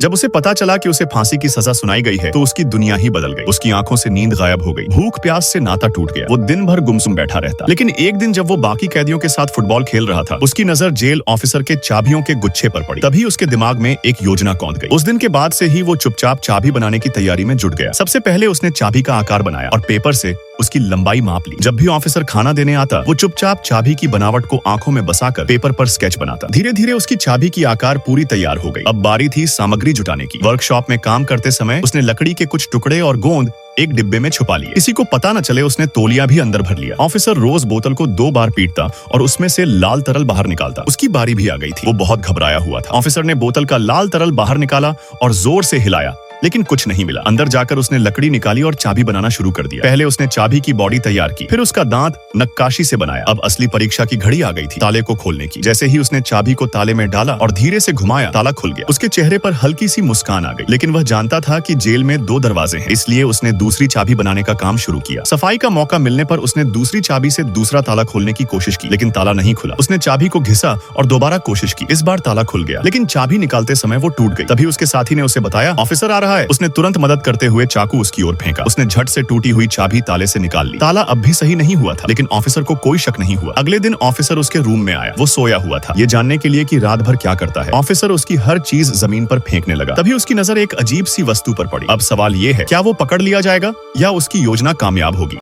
जब उसे पता चला कि उसे फांसी की सजा सुनाई गई है तो उसकी दुनिया ही बदल गई। उसकी आंखों से नींद गायब हो गई, भूख प्यास से नाता टूट गया। वो दिन भर गुमसुम बैठा रहता। लेकिन एक दिन जब वो बाकी कैदियों के साथ फुटबॉल खेल रहा था, उसकी नजर जेल ऑफिसर के चाबियों के गुच्छे पर पड़ी। तभी उसके दिमाग में एक योजना कौंध गई। उस दिन के बाद से ही वो चुपचाप चाबी बनाने की तैयारी में जुट गया। सबसे पहले उसने चाबी का आकार बनाया और पेपर से उसकी लंबाई माप ली। जब भी ऑफिसर खाना देने आता, वो चुपचाप चाबी की बनावट को आंखों में बसाकर पेपर पर स्केच बनाता। धीरे धीरे उसकी चाबी की आकार पूरी तैयार हो गई। अब बारी थी सामग्री जुटाने की। वर्कशॉप में काम करते समय उसने लकड़ी के कुछ टुकड़े और गोंद एक डिब्बे में छुपा लिए। किसी को पता न चले उसने तौलिया भी अंदर भर लिया। ऑफिसर रोज बोतल को 2 बार पीटता और उसमें से लाल तरल बाहर निकालता। उसकी बारी भी आ गई थी। वो बहुत घबराया हुआ था। ऑफिसर ने बोतल का लाल तरल बाहर निकाला और जोर से हिलाया, लेकिन कुछ नहीं मिला। अंदर जाकर उसने लकड़ी निकाली और चाबी बनाना शुरू कर दिया। पहले उसने चाबी की बॉडी तैयार की, फिर उसका दांत नक्काशी से बनाया। अब असली परीक्षा की घड़ी आ गई थी, ताले को खोलने की। जैसे ही उसने चाबी को ताले में डाला और धीरे से घुमाया, ताला खुल गया। उसके चेहरे पर हल्की सी मुस्कान आ गई, लेकिन वह जानता था कि जेल में 2 दरवाजे हैं, इसलिए उसने दूसरी चाबी बनाने का काम शुरू किया। सफाई का मौका मिलने पर उसने दूसरी चाबी से दूसरा ताला खोलने की कोशिश की, लेकिन ताला नहीं खुला। उसने चाबी को घिसा और दोबारा कोशिश की। इस बार ताला खुल गया, लेकिन चाबी निकालते समय वो टूट गई। तभी उसके साथी ने उसे बताया, ऑफिसर आ रहा है। उसने तुरंत मदद करते हुए चाकू उसकी ओर फेंका। उसने झट से टूटी हुई चाबी ताले से निकाल ली। ताला अब भी सही नहीं हुआ था, लेकिन ऑफिसर को कोई शक नहीं हुआ। अगले दिन ऑफिसर उसके रूम में आया। वो सोया हुआ था, ये जानने के लिए कि रात भर क्या करता है। ऑफिसर उसकी हर चीज जमीन पर फेंकने लगा। तभी उसकी नजर एक अजीब सी वस्तु पर पड़ी। अब सवाल ये है, क्या वो पकड़ लिया जाएगा या उसकी योजना कामयाब होगी?